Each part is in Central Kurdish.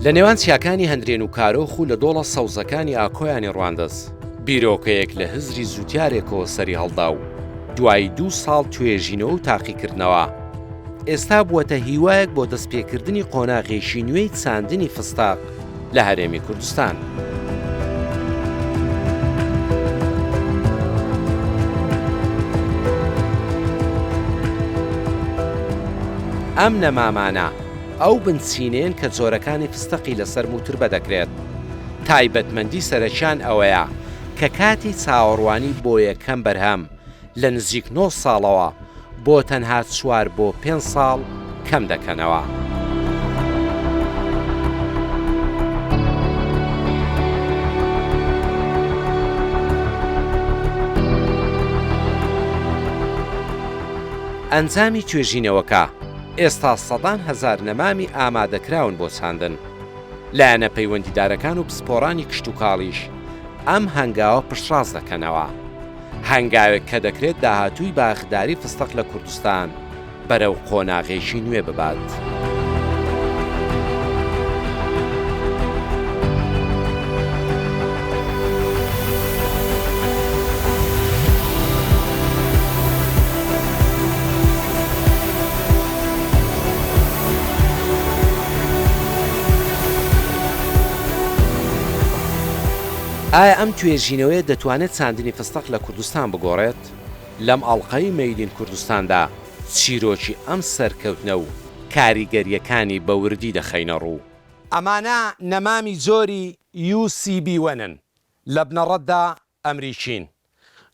لە نێوان چیاکانی هەندرێن و کارۆخ و لە دۆڵە سەوزەکانی ئاکۆیانی ڕواندەز بیرۆکەیەک لە هزری زووتارێکەوە سەری هەڵدا و دوای 2 ساڵ توێژینەوە و تاقیکردنەوە ئێستا بووەتە هیوایەک بۆ دەستپێکردنی قۆناغێشی نوێی چاندنی فستاق لە هەرێمی کوردستان. ئەم نەمامانە ئەو بنچینێن کە جۆرەکانی فستەقی لەسەر موتر بەدەکرێت. تایبەتمەندی سەرەکیان ئەوەیە کە کاتی چاوەڕوانی بۆ یەکەم بەرهەم لە نزیک 9 ساڵەوە بۆ تەنها 4 بۆ 5 ساڵ کەم دەکەنەوە. ئەنجامی توێژینەوەکە ئێستا سەدان هەزار نەمامی ئامادەکراون بۆ چاندن. لایەنە پەیوەندیدارەکان و پسپۆڕانی کشت و کاڵیش ئەم هەنگاوە پشتڕاست دەکەنەوە. هەنگاوێک کە دەکرێت داهاتووی باخداری فستەق لە کوردستان بەرەو قۆناغێشی نوێ ببات. ئایا ئەم توێژینەوەیە دەتوانێت چاندنی فستەق لە کوردستان بگۆڕێت؟ لەم ئەڵقەی مەیدین کوردستاندا چیرۆکی ئەم سەرکەوتنە و کاریگەریەکانی بەوردی دەخەینە ڕوو. ئەمانە نەمامی زۆری UCB1-ن لە بنەڕەتدا ئەمریکین.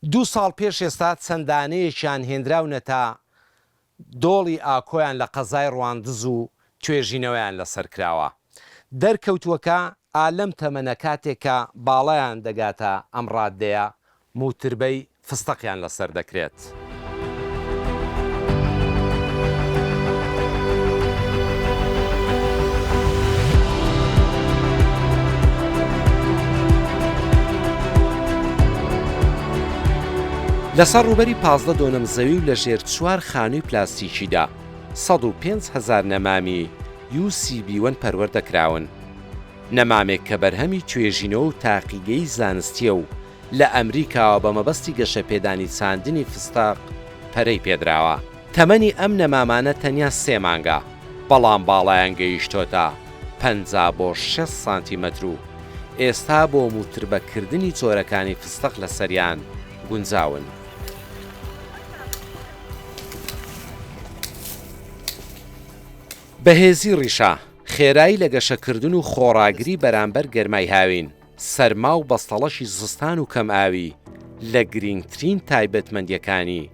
2 ساڵ پێش ئێستا چەندانەیەکیان هێنراونەتە دۆڵی ئاکۆیان لە قەزای ڕواندز و توێژینەوەیان لەسەر کراوە. دەرکەوتووەکە ئالەم تەمەنە کاتێکە باڵایان دەگاتە ئەم ڕادەیە موتربەی فستەقیان لەسەر دەکرێت. لەسەر ڕووبەری 15 دۆنەم زەوی و لە ژێر 4 خانووی پلاستیکیدا 105,000 نەمامی UCB1 پەروەردەکراون. نەمامێک کە بەرهەمی توێژینەوە و تاقیگەی زانستیە و لە ئەمریکاوە بە مەبەستی گەشەپێدانی چاندنی فستاق پەرەی پێدراوە. تەمەنی ئەم نەمامانە تەنیا 3 مانگە، بەڵام باڵایان گەیشتۆتە 50 بۆ 6 سانتیمەتر و ئێستا بۆ موتربەکردنی جۆرەکانی فستەق لە سەریان گونجاون. بەهێزی ڕیشە خێرایی لە گەشەکردن و خۆڕاگری بەرامبەر گەرمای هاوین، سەرما و بەستەڵەشی زستان و کەم ئاوی لە گرنگترین تایبەتمەندیەکانی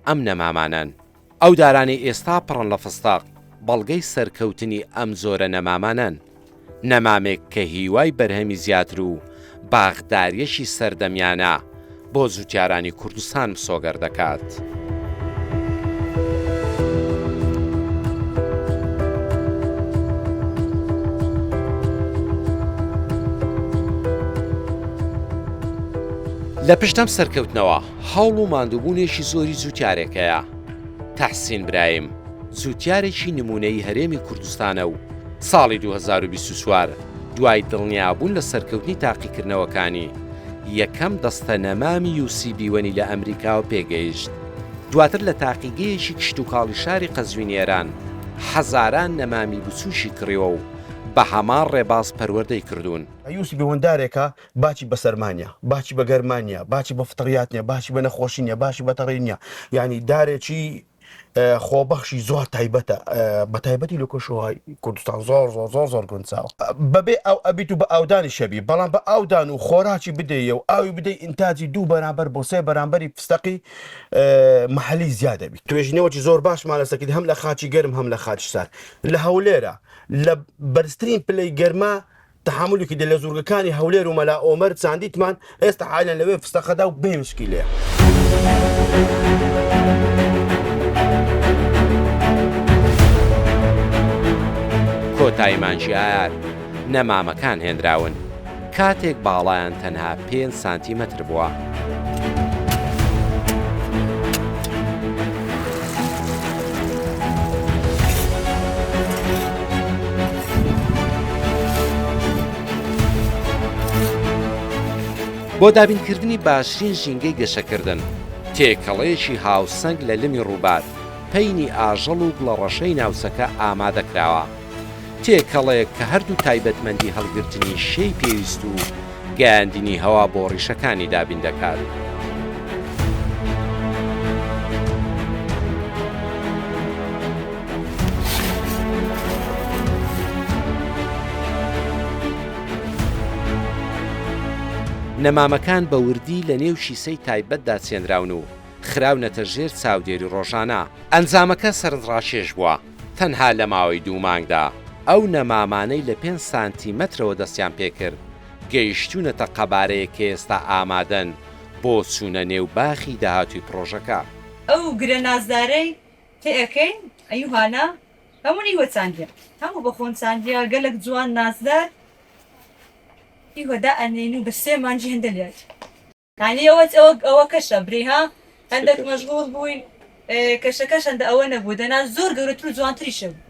ئەم نەمامانن. ئەو دارانی ئێستا پڕن لە فستاق بەڵگەی سەرکەوتنی ئەم زۆرە نەمامانن. نەمامێک کە هیوای بەرهەمی زیاتر و باغداریەشی سەردەمیانە بۆ زووتیارانی کوردستان مسۆگەر دەکات. لە پشتەم سەرکەوتنەوە هەوڵ و ماندووبوونێکی زۆری زووتیارێکەیە. تەحسین برایم زووتیارێکی نمونەی هەرێمی کوردستانە و ساڵی 2024 دوای دڵنیابوون لە سەرکەوتنی تاقیکردنەوەکانی یەکەم دەستە نەمامی UCB1 لە ئەمریکاوە پێگەیشت. دواتر لە تاقیگەیەکی کشت و کاڵی شاری قەزوینێران هەزاران نەمامی بچوشی کڕیەوە و بە هەمان ڕێباز پەروەردەی کردوون. UCB1 دارێکە باچی بە سەرمانە، باچی بە گەرمانە، باچی بە فتڕیات نیە، باچی بە نەخۆشی نیە، باشی بە تەڕی نیە. یعنی دارێکی خۆبەخشی زۆر تایبەتە، بە تایبەتی لە کۆشەوەی کوردستان زۆر گونجاوە. بەبێ ئەو ئەبیت و بە ئاودانی شەبی، بەڵام بە ئاودان و خۆراکی بدەیە و ئاوی بدەی ئینتاجی 2 بەرامبەر بۆ 3 بەرامبەری فستەقی محلی زیاد دەبیت. توێژینەوەکی زۆر باش مالەسەکەیت هەم لە خاچی گەرم هەم لە خاچی سارد. لە هەولێرە لە بەرزترین پلەی گەرما تحملێکی دە لە زورگەکانی هەولێر و مەلا ئۆمەر چاندیتمان ئێستا حالان لەوێ فستەقەدا و بێ مشکیلەیە. کۆتایی مانجی ئایار نەمامەکان هێنراون کاتێک باڵایان تەنها 5 سانتیمەتر بووە. بۆ دابینکردنی باشترین ژینگەی گەشەکردن تێکەڵەیەکی هاوسەنگ لە لمی ڕووبار پەینی ئاژەڵ و گڵەڕەشەی ناوچەکە ئامادەکراوە تێکەڵەیەک کە هەردوو تایبەتمەندی هەڵگرتنی شەی پێویست و گەیاندنی هەوا بۆ ڕیشەکانی دابین دەکات. نەمامەکان بە وردی لە نێو شیسەی تایبەتدا چێنراون و خراونەتە ژێر چاودێری ڕۆژانە. ئەنجامەکە سەرنجڕاکێش بووە. تەنها لە ماوەی 2 مانگدا ئەو نەمامانەی لە 5 سانتیمەترەوە دەستیان پێکرد گەیشتوونەتە قەبارەیە کە ئێستا ئامادەن بۆ چوونە نێو باخی داهاتووی پرۆژەکە. ئەو گرە نازدارەی تێەکەین ئەیوهانە هەمووی وەچاندە هەموو بە خۆنچاندیا گەلک جوان نازدار هیوەدا ئەنێن و بە 3 مانجی هەندە لات یانی ئەوە کەشە برێها هەندێک مەشغوڵ بووین کەشەکەش هەندە ئەوە نەبوو دەنا زۆر گەورەتر و جوانتریشە بوو.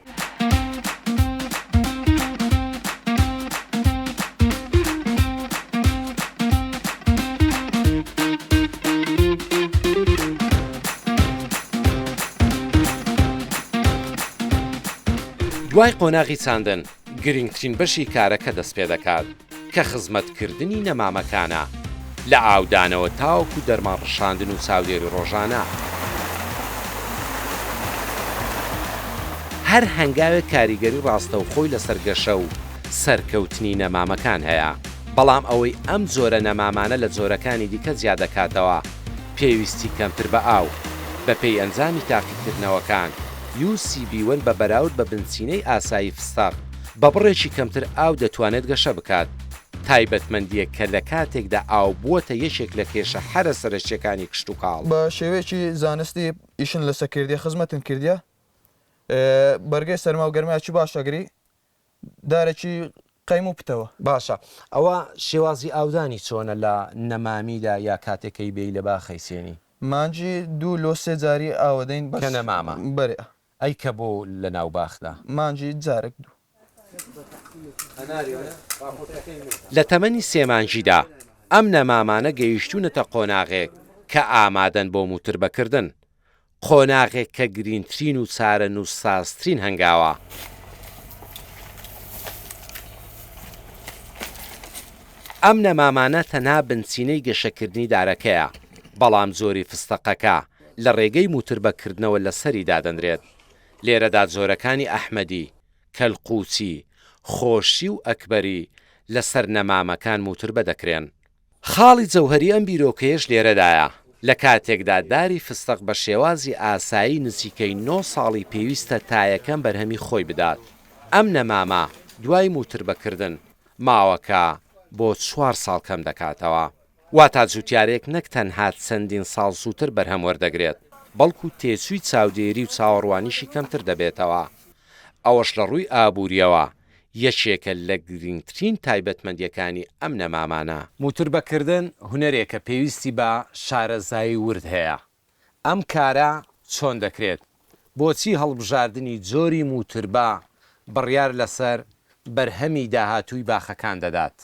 دوای قۆناغی چاندن گرنگترین بەشی کارەکە دەست پێ دەکات کە خزمەتکردنی نەمامەکانە لە ئاودانەوە تاوەکو دەرمان ڕشاندن و چاودێری ڕۆژانە. هەر هەنگاوێک کاریگەری ڕاستەوخۆی لە سەرگەشە و سەرکەوتنی نەمامەکان هەیە بەڵام ئەوەی ئەم جۆرە نەمامانە لە جۆرەکانی دیکە زیاد دەکاتەوە پێویستی کەمتر بە ئاو بەپێی ئەنجامی تاقیکردنەوەکان UCB1 بە بەراورد بە بنچینەی ئاسایی فستاق بە بڕێکی کەمتر ئاو دەتوانێت گەشە بکات تایبەتمەندیە کە لە کاتێکدا ئاو بووەتە یەکێک لە کێشە هەرە سەرچیەکانی کشت و کاڵ. بە شێوەیەکی زانستی ئیشن لەسەر کردیە خزمەتن کردیە بەرگەی سەرما و گەرمایکی باشەگری دارێکی قەیم و پتەوە باشە. ئەوە شێوازی ئاودانی چۆنە لە نەمامیدا یا کاتێکەکەی بێی لە باخەی سێنی مانجی 2 لۆ 3 جاری ئاوەدەین کە نەمامە بەرێ ئەی کە بۆ لە ناو باخدا مانجی جارێک دوو. لە تەمەنی 3 مانجیدا ئەم نەمامانە گەیشتوونەتە قۆناغێک کە ئامادەن بۆ موتر بەکردن قۆناغێک کە گرینترین و چارە و سازترین هەنگاوە. ئەم نەمامانە تەنها بنچینەی گەشەکردنی دارەکەیە بەڵام زۆری فستەقەکە لە ڕێگەی موتر بەکردنەوە لە سەری دادەنرێت. لێرەدا جۆرەکانی ئەحمەدی، کەلقوچی، خۆشی و ئەکبەری لەسەر نەمامەکان موتر بەدەکرێن. خاڵی جەوهەری ئەم بیرۆکەیەش لێرەدایە لە کاتێکدا داری فستق بە شێوازی ئاسایی نزیکەی 9 ساڵی پێویستە تایەکەم بەرهەمی خۆی بدات. ئەم نەمامە دوای موتر بەکردن ماوەکە بۆ 4 ساڵ کەم دەکاتەوە. واتە جوتیارێک نەک تەنها چەندین ساڵ زووتر بەرهەم وەردەگرێت بەڵکو تێچووی چاودێری و چاوەڕوانیشی کەمتر دەبێتەوە. ئەوەش لە ڕووی ئابوووریەوە یەکێکە لە گرنگترین تایبەتمەندیەکانی ئەم نەمامانە. موتر بەکردن هونەرێکە پێویستی بە شارەزایی ورد هەیە. ئەم کارە چۆن دەکرێت؟ بۆچی هەڵبژاردننی جۆری موتربە بڕیار لەسەر بەرهەمی داهاتووی باخەکان دەدات؟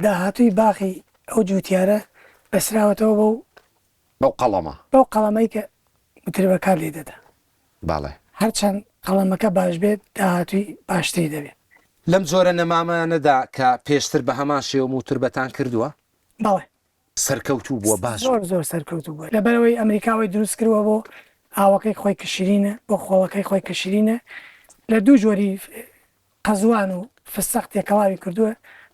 داهاتووی باخی ئەو جوتیارە بەسراوەتەوە بەو قەڵەمە بەو قەڵەمەی کە موتربەکار لێ دەدا. باڵێ هەرچەند قەڵەمەکە باش بێت داهاتووی باشتری دەبێت. لەم جۆرە نەمامانەدا کە پێشتر بە هەمان شێوە موتر بەتان کردووە؟ بەڵێ سەرکەوتوو بووە باش زۆر سەرکەوتوو بووە لەبەرەوەی ئەمریکاوی دروست کردووە بۆ ئاوەکەی خۆی کشرینە بۆ خۆڵەکەی خۆی کشرینە لە دوو جۆری قەزوان و فستەق تێکەڵاوی کردووە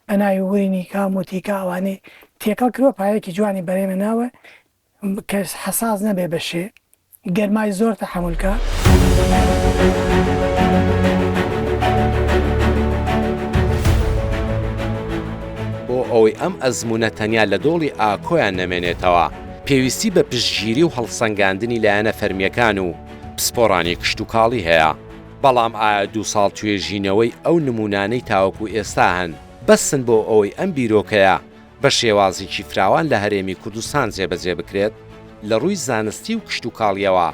بە ناوی ورینیکا مۆتیکا ئەوانەی تێکەڵ کردووە پایەکی جوانی بەرێمە ناوە کە حەساس نەبێ بەشێ گەرمای زۆر تەحموولکە. بۆ ئەوەی ئەم ئەزمونە تەنیا لە دۆڵی ئاکۆیان نەمێنێتەوە پێویستی بە پشتگیری و هەڵسەنگاندنی لایەنە فەرمیەکان و پسپۆڕانی کشت و کاڵی هەیە. بەڵام ئایا 2 ساڵ توێژینەوەی ئەو نمونانەی تاوەکو ئێستا هەن بەسن بۆ ئەوەی ئەم بیرۆکەیە بە شێوازێکی فراوان لە هەرێمی کوردستان جێبەجێ بکرێت لە ڕووی زانستی و کشت و کاڵیەوە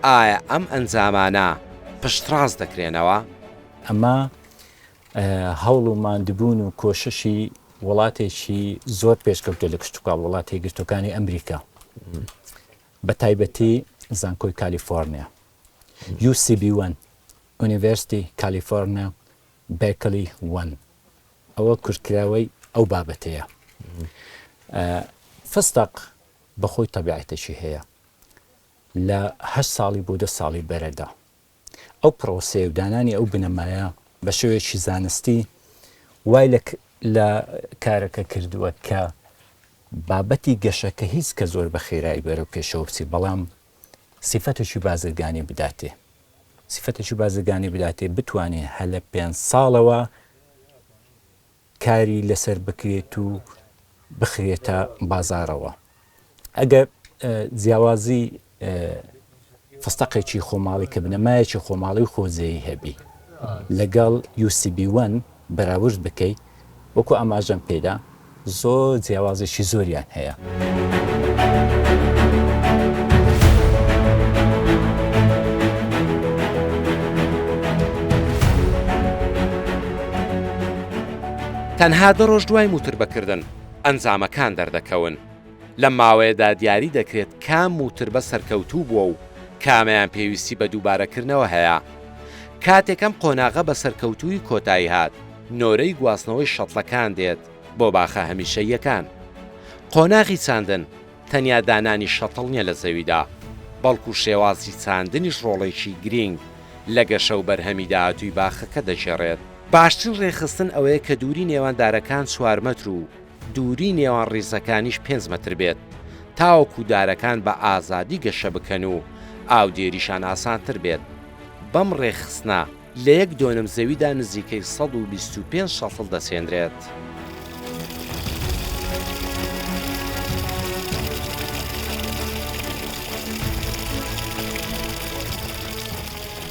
ئایا ئەم ئەنجامانە پشتڕاست دەکرێنەوە؟ ئەمە هەوڵ و ماندبوون و کۆششی وڵاتێکی زۆر پێشکەوتە لە کشتتوکڵ وڵاتی گرتوەکانی ئەمریکا بە تایبەتی زانکۆی کالیفۆرنیا UCB1 ئونیڤرسیتی کالیفۆرنیا بێکلی 1 ئەوە کورتکراوەی ئەو بابەتەیە فستق بەخۆی تەبیعەتێکی هەیە لە 8 ساڵی بۆ 10 ساڵی بەرەدا ئەو پرۆسەیە و دانانی ئەو بنەمایە بە شێوەیەکی زانستی وای لە کارەکە کردووە کە بابەتی گەشەکە هیچ کە زۆر بە خێرایی بەرەو پێشەوە بچی بەڵام سیفەتێکی بازرگانی بداتێ سیفەتێکی بازرگانی بداتێ بتوانێت هە لە 5 ساڵەوە کاری لەسەر بکرێت و بخرێتە بازارەوە ئەگەر جیاوازی فستەقێکی خۆماڵی کە بنەمایەکی خۆماڵی و خۆزەیی هەبی لەگەڵ UCB1 بەراورد بکەیت وەکو ئاماژەم پێدا زۆر جیاوازێکی زۆریان هەیە. تەنها 2 ڕۆژ دوای موتر بەکردن ئەنجامەکان دەردەکەون لە ماوەیەدا دیاری دەکرێت کام موتر بە سەرکەوتوو بووە و کامیان پێویستی بە دووبارەکردنەوە هەیە کاتێکم قۆناغە بە سەرکەوتووی کۆتایی هات نۆرەی گواستنەوەی شەتڵەکان دێت بۆ باخە هەمیشەیەکان قۆناغی چاندن تەنیا دانانی شەتڵ نییە لە زەویدا بەڵکو شێوازی چاندنیش ڕۆڵێکی گرنگ لە گەشە و بەرهەمی داهاتووی باخەکە دەژێڕێت باشترین ڕێخستن ئەوەیە کە دووری نێوان دارەکان 4 مەتر و دووری نێوان ڕیزەکانیش 5 مەتر بێت تاوەکو دارەکان بە ئازادی گەشە بکەن و ئاودێریشان ئاسانتر بێت بەم ڕێخستنە لە 1.5 زەویدا نزیکەی 125 شەتڵ دەسێنرێت.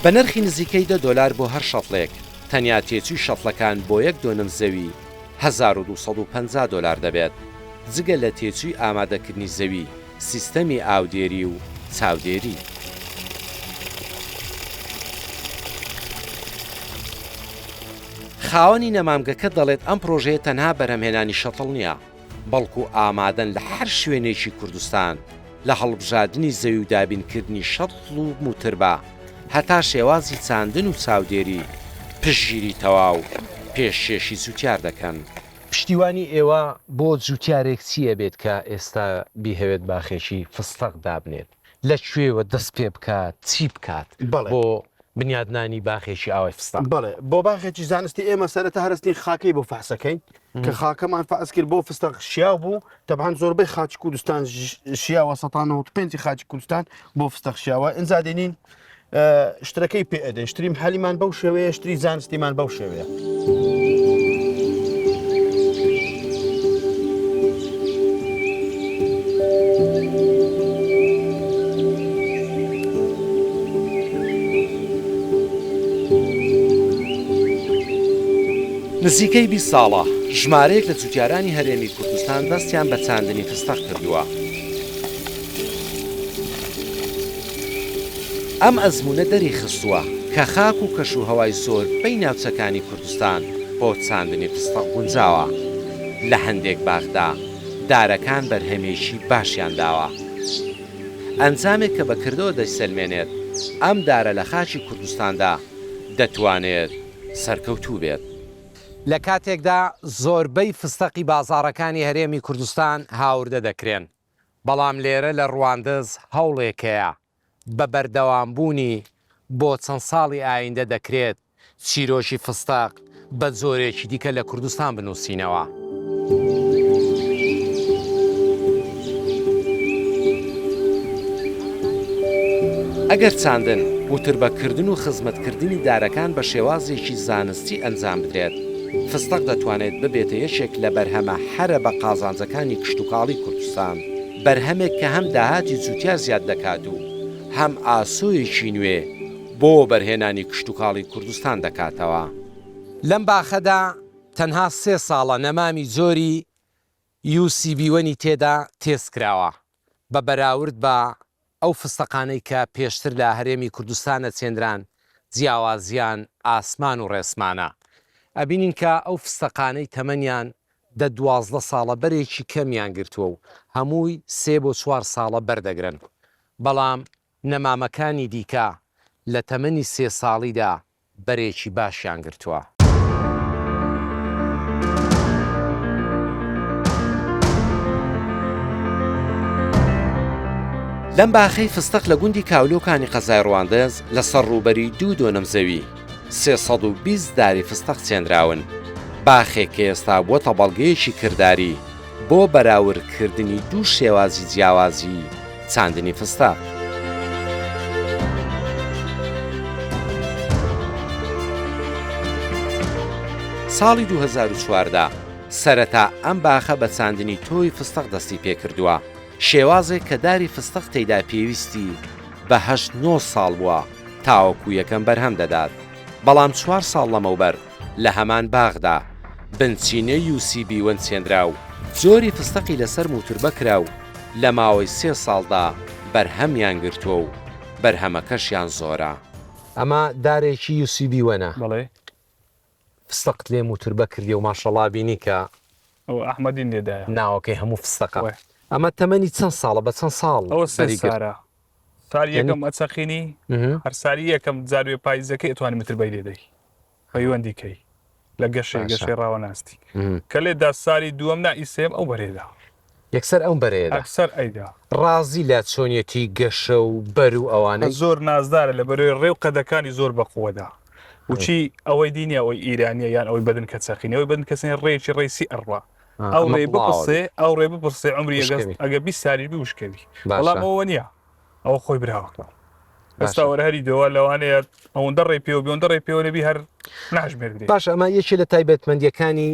بە نرخی نزیکەی $10 بۆ هەر شەتڵێک تەنیا تێچووی شەتڵەکان بۆ 1.5 زەوی $1250 دەبێت جگە لە تێچووی ئامادەکردنی زەوی سیستەمی ئاودێری و چاودێری. خاوەنی نەمامگەکە دەڵێت ئەم پرۆژەیە تەنها بەرهەمهێنانی شەتڵ نییە بەڵکو ئامادەن لە هەر شوێنێکی کوردستان لە هەڵبژاردننی زەوی و دابینکردنی شەتڵ و موتربە هەتا شێوازی چاندن و چاودێری پشگیری تەواو پێشێشی جوتیار دەکەن. پشتیوانی ئێوە بۆ جوتیارێک چییە بێت کە ئێستا بیهەوێت باخێکی فستەق دابنێت لەکوێوە دەست پێ بکات چی بکات بۆ بنیادنانی باخێکی ئاوای فستەق؟ بەڵێ بۆ باخێکی زانستی ئێمە سەرەتا هەرستی خاکەی بۆ فەحسەکەین کە خاکەمان فەحس کرد بۆ فستەق شیاو بوو تەبعاً زۆربەی خاچی کوردستان شیاوە 195 خاچی کوردستان بۆ فستەق شیاوە ئینجا دێنین شتەکەی پێ ئەدەن شتریم حەلیمان بەو شێوەیە شتری زانستیمان بەو شێوەیە. نزیکەی 20 ساڵە ژمارەیەک لە جوتیارانی هەرێمی کوردستان دەستیان بە چاندنی فستەق کردووە. ئەم ئەزمونە دەری خستووە کە خاک و کەش و هەوای زۆربەی ناوچەکانی کوردستان بۆ چاندنی فستەق گونجاوە. لە هەندێک باخدا دارەکان بەرهەمێکی باشیان داوە. ئەنجامێک کە بەکردەوە دەیسەلمێنێت ئەم دارە لە خاچی کوردستاندا دەتوانێت سەرکەوتوو بێت. لە کاتێکدا زۆربەی فستەقی بازاڕەکانی هەرێمی کوردستان هاوردە دەکرێن بەڵام لێرە لە ڕواندز هەوڵێکەیە بە بەردەوامبوونی بۆ چەند ساڵی ئایندە دەکرێت چیرۆشی فستەق بە جۆرێکی دیکە لە کوردستان بنووسینەوە. ئەگەر چاندن وتربەکردن و خزمەتکردنی دارەکان بە شێوازێکی زانستی ئەنجام بدرێت فستەق دەتوانێت ببێتە یەکێک لە بەرهەمە هەرە بە قازانجەکانی کشتتوکاڵی کوردستان بەرهەمێک کە هەم داهاتی جوتیار زیاد دەکات و هەم ئاسۆیەکی نوێ بۆ بەرهێنانی کشتتوکاڵی کوردستان دەکاتەوە. لەم باخەدا تەنها 3 ساڵە نەمامی زۆری UCB1 تێدا تێست کراوە بە بەراورد بە ئەو فستەقانەی کە پێشتر لە هەرێمی کوردستانە چێندران جیاوازیان ئاسمان و ڕێسمانە. ئەبینین کە ئەو فستەقانەی تەمەنیان دە 12 ساڵە بەرێکی کەمیان گرتووە و هەمووی 3 بۆ 4 ساڵە بەردەگرن بەڵام نەمامەکانی دیکە لە تەمەنی 3 ساڵیدا بەرێکی باشیان گرتووە. لەم باخەی فستق لە گوندی کاولۆکانی قەزای ڕواندەز لەسەر ڕووبەری 2 دۆنەم زەوی 320 داری فستق چێنراون. باخێک کە ئێستا بووەتە بەڵگەیەکی کردداری بۆ بەراوردکردنی 2 شێوازی جیاوازی چاندنی فستق. ساڵی 2014 سەرەتا ئەم باخە بە چاندنی تۆی فستق دەستی پێکردووە. شێوازێک کە داری فستق تێیدا پێویستی بە 8-9 ساڵ بووە تاوەکو یەکەم بەرهەم دەدات. بەڵام 4 ساڵ لەمەوبەر لە هەمان باغدا بنچینە UCB وەن چێنرا و جۆری فستقی لەسەر موتوربە کرا و لە ماوەی 3 ساڵدا بەرهەمیان گرتووە و بەرهەمەکەشیان زۆرە. ئەمە دارێکی UCB وەنە بەڵێ فستقت لێ موتوربە کردی و ماشەڵا بینی کە ئەو ئەحمەدی لێدایە ناوەکەی هەموو فستەقە. وای. ئەمە تەمەنی چەند ساڵە بە چەند ساڵ ئەوە بەریگرت؟ سارە ساری یەکەم ئەچەقینی هەر ساری یەکەم جاروێ پاییزەکەی ئەتوانی متربەی لێدەی پەیوەندیکەی لە گەشەی ڕاوە ناستی کە لێدا ساری دووەم نائیسێم ئەو بەرێدا یەکسەر ئەم بەرێدا ئەکسەر ئەیدا ڕازی لە چۆنیەتی گەشە و بەر و ئەوانەی زۆر نازدارە لە بەرەوەی ڕێو قەدەکانی زۆر بەقووەدا وچی ئەوەی دینی ئەوەی ئیرانیە یان ئەوەی بەدن کە چەقینی ئەوەی بەدن کەسێن ڕێکی ڕێسی ئەڕوا ئەو ڕێ بپرسێ ئەو ڕێ بپرسێ عمری ئەگە 20 ساریش بوشکەوی بەڵام ئەوە نییە ئەوە خۆی براوە ئێستا وەرهەری دەوە لەوانەیە ئەوەندە ڕێ پێوە بێوەندە ڕێ پێوە لەبی هەر ناژمێردرێت. باش ئەمە یەکی لە تایبەتمەندیەکانی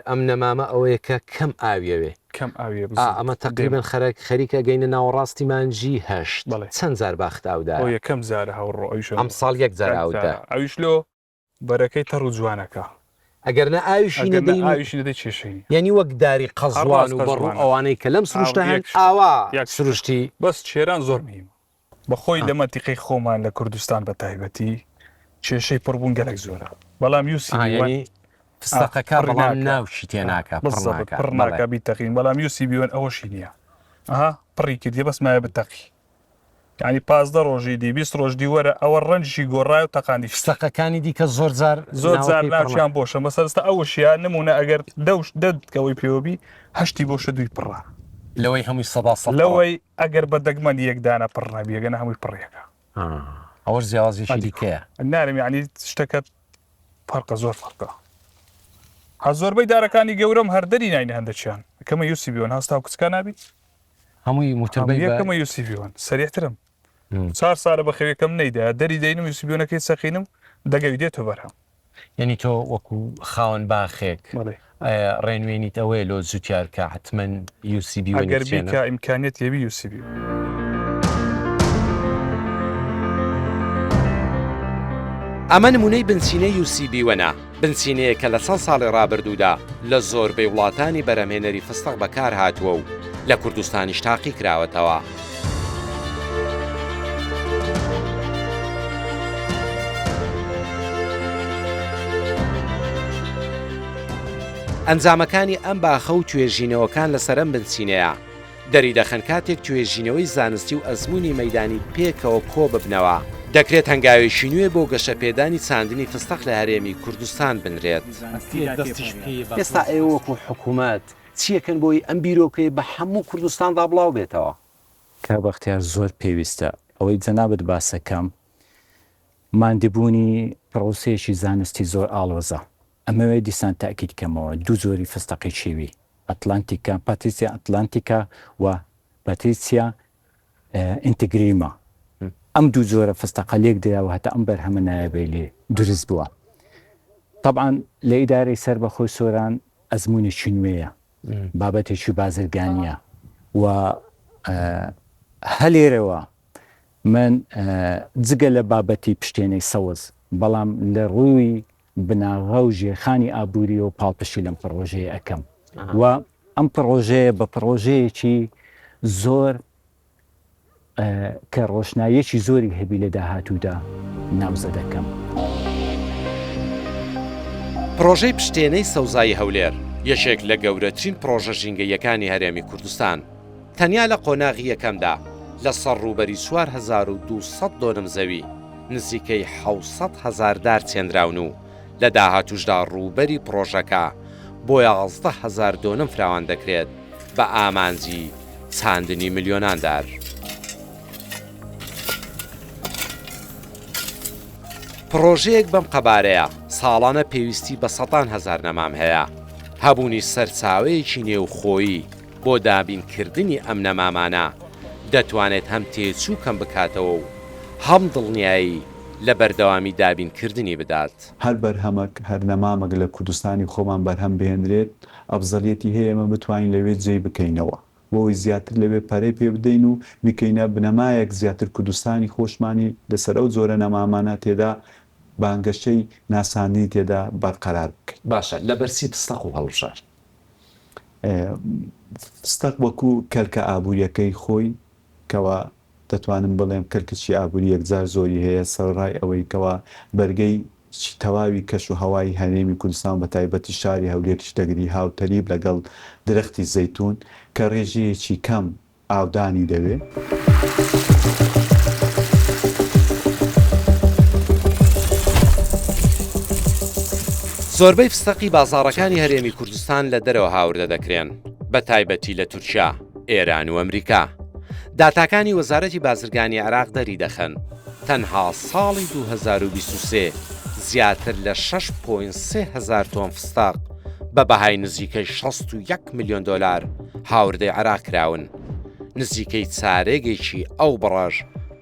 ئەم نەمامە ئەوەیە کە کەم ئاویەوێ کەم ئاویە ئەمە تقریبن خەریکە گەینە ناوەڕاستی مانجی 8 چەند جار باخت ئاودا ئەو یەکەم زارە هەوڕۆ ئەم ساڵ 1 جار ئاودا ئەویش لۆ بەرەکەی تەڕ و جوانەکە ئەگەر نە ئاویشی نەدەی چێشەی یعنی وەک داری قەزوان و بەڕوو ئەوانەی کە لەم سروشتە هەن ئاوا سروشتی بەس چێران زۆر میم بەخۆی لە مەنتیقەی خۆمان لە کوردستان بە تایبەتی کێشەی پڕبوون گەلێک زۆرە بەڵام یوسی فستەقەکە بەڵام ناوشی تێناکە پڕناکە بیتەقین بەڵام یوسی بیوەن ئەوەشی نییە ئەها پڕی کردی بەسمایە بتەقی ینی 15 ڕۆژی دی 20 ڕۆژ دیوەرە ئەوە ڕەنجی گۆڕای و تەقاندی فستەقەکانی دیکە زۆر زار ناوچیان بۆشە مەسەستا ئەوەشیان نمونە ئەگەر دەکەوەی پێوەبی هەشتی بۆشە دوی پڕە لەوەی هەمووی سەدا لەوەی ئەگەر بە دەگمەند یەکدانە پڕنابیێگەنە هەمووی پڕێەکە ئەوەش جیاوازیشی دیکەیە نارم ینی شتەکەت فەرقە زۆر فەرقە ها زۆربەی دارەکانی گەورەم هەردەری ناینە هەندەچیان کەمە یوسی بیوەن هەستا و کچکە نابیت هەمووی موتوربەی یەکەمە یوسی بیوەن سەریعترم 4 ساڵە بەخێوەکەم نەیدا دەری دەینم یوسی بیوەنەکەی سەقینم دەگەوی دێتەوە بەرهەم یعنی تۆ وەکو خاوەن باخێک ڕێنوێنیت ئەوەیە لۆ زووتیار کە حتمما UCB ئەگەر بیکە ئیمکانیت یەوی یوسی بیوە ئەمە نمونەی بنچینە UCB وەنە بنچینەیە کە لە چەند ساڵی ڕابردوودا لە زۆربەی وڵاتانی بەرهەمهێنەری فستق بەکار هاتووە و لە کوردستانیش تاقی کراوەتەوە. ئەنجامەکانی ئەم باخە و توێژینەوەکان لەسەر ئەم بنچینەیە دەری دەخەن کاتێک توێژینەوەی زانستی و ئەزمموی مەدانی پێکەوە کۆ ببنەوە دەکرێت هەنگاوێکی نوێ بۆ گەشەپێدانی چاندنی فستق لە هەرێمی کوردستان بنرێت. ئێستا ئێوە وەکو حکوومەت چیەکەن بۆی ئەم بیرۆکەی بە هەموو کوردستاندا بڵاو بێتەوە؟ کە بەختیار زۆر پێویستە ئەوەی جەنابەت باسەکەم ماندبوونی پرۆسەیەکی زانستی زۆر ئاڵۆزە ئەمەوێ دیسان تاکید کەمەوە دوو زۆری فستەقی چێوی ئەتلانتیکا پاتریسیا ئەتلانتیکا و پاتریسیا ئینتگریما ئەم دوو زۆرە فستەقە لێک دراوە هەتا ئەم بەرهەمە نایەبێ لێ دروست بووە. طبعاً لە ئیدارەی سەر بەخۆی سۆران ئەزمموونێکی نوێیە بابەتێکی بازرگانیە و هەلێرەوە من جگە لە بابەتی پشتێنەی سەوز بەڵام لە ڕووی بناغە و ژێخانی ئابووری و پاڵپشی لەم پرۆژەیە ئەەکەم و ئەم پرۆژەیە بە پرۆژەیەکی زۆر کە ڕۆشنایەکی زۆری هەبی لە داهاتوودا ناوزە دەکەم. پرۆژەی پشتێنەی سەوزایی هەولێر یەکێک لە گەورەترین پرۆژە ژینگەیەکانی هەرێمی کوردستان تەنیا لە قۆناغی یەکەمدا لە سەر ڕووبەری 4200 دۆنم زەوی نزیکەی 700,000 دار چێنراون و لە داهاتوشدا ڕووبەری پرۆژەکە بۆ 11,000 دۆنم فراوان دەکرێت بە ئامانجی چاندنی ملیۆنان دار. پرۆژەیەک بەم قەبارەیە ساڵانە پێویستی بە 100,000 نەمام هەیە. هەبوونی سەرچاوەیەکی نێوخۆیی بۆ دابینکردنی ئەم نەمامانە دەتوانێت هەم تێچوو کەم بکاتەوە و هەم دڵنیایی لە بەردەوامی دابینکردنی بدات. هەر بەرهەمەک هەر نەمامەک لە کوردستانی خۆمان بەرهەم بهێنرێت ئەفزەلیەتی هەیە ئێمە بتوانین لەوێ جێی بکەینەوە بۆی زیاتر لەوێ پەرەی پێ بدەین و میکەینە بنەمایەک زیاتر کوردستانی خۆشمانی لەسەر ئەو جۆرە نەمامانە تێدا بانگەشەی ناسانی تێدا بەرقەرار بکەین. باشە لە بەرسی فستەق و هەڵبژار فستەق وەکو کەلکە ئابوووریەکەی خۆی کەوا دەتوانم بڵێم کەرکچی ئابووری یەکجار زۆری هەیە سەرڕای ئەوەی کەوا بەرگەی تەواوی کەش و هەوای هەرێمی کوردستان بە تایبەتی شاری هەولێری شتەگری هاوتەریب لەگەڵ درەختی زەیتون کە ڕێژەیەکی کەم ئاودانی دەوێت. زۆربەی فستەقی بازاڕەکانی هەرێمی کوردستان لە دەرەوە هاوردە دەکرێن بە تایبەتی لە تورکیا، ئێران و ئەمریکا. داتاکانی وەزارەتی بازرگانی عێراق دەری دەخەن تەنها ساڵی 2023 زیاتر لە 6.3 هزار تۆن فستاق بە بەهای نزیکەی 61 ملیۆن دۆلار هاوردەی عێراق کراون. نزیکەی چارێگێکی ئەو بڕەش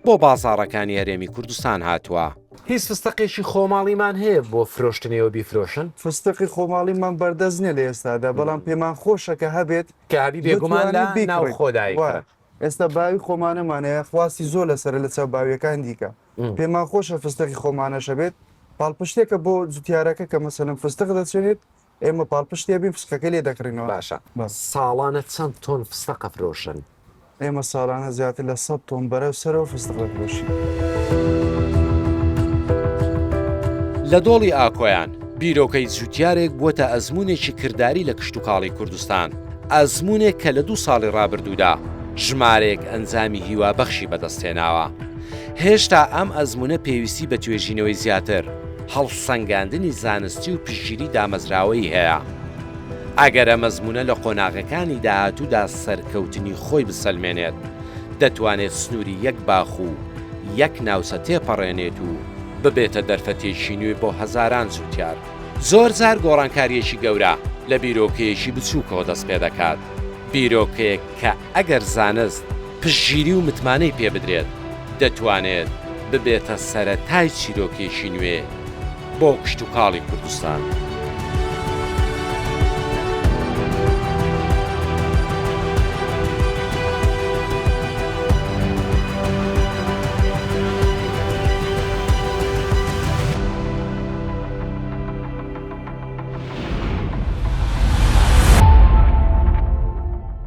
بۆ بازاڕەکانی هەرێمی کوردستان هاتووە. هیچ فستەقێکی خۆماڵیمان هەیە بۆ فرۆشتنەوە بیفرۆشن؟ فستەقی خۆماڵیمان بەردەست نیە لە ئێستادا بەڵام پێمان خۆشە کە هەبێت کە هەبی بێگومان لە ناو خۆدایکە. ئێستا باوی خۆمانەمانەیە خواستی زۆر لەسەر لە چاو باویەکان دیکە پێمان خۆشە فستەقی خۆمانەشە بێت پاڵپشتێکە بۆ جوتیارەکە کە مەسەلەن فستق دەچێت ئێمە پاڵپشتێ بین فستەکە لێ دەکڕینەوە. باشە ساڵانە چەند تۆن فستەقە فرۆشن؟ ئێمە ساڵانە زیاتر لە 100 تۆن بەرەو سەرەوە فستق دەفرۆشین. لە دۆڵی ئاکۆیان بیرۆکەی جوتیارێک بووەتە ئەزمونێکی کردداری لە کشتتوکاڵی کوردستان. ئەزمونێک کە لە 2 ساڵی ڕابردوودا ژمارێک ئەنجامی هیوابەخشی بەدەستهێناوە. هێشتا ئەم ئەزمونە پێویستی بە توێژینەوەی زیاتر هەڵسەنگاندنی زانستی و پشگیری دامەزراوەی هەیە. ئەگەر ئەم ئەزمونە لە قۆناغەکانی داهاتوودا سەرکەوتنی خۆی بسەلمێنێت دەتوانێت سنووری یەک باخ و یەک ناوچە تێپەڕێنێت و ببێتە دەرفەتێکی نوێ بۆ هەزاران جوتیار. زۆر جار گۆڕانکاریەکی گەورە لە بیرۆکەیەکی بچووکەوە دەست پێ دەکات. بیرۆکەیەک کە ئەگەر زانست پشگیری و متمانەی پێ بدرێت دەتوانێت ببێتە سەرەتای چیرۆکێکی نوێ بۆ کشتتوکاڵی کوردستان.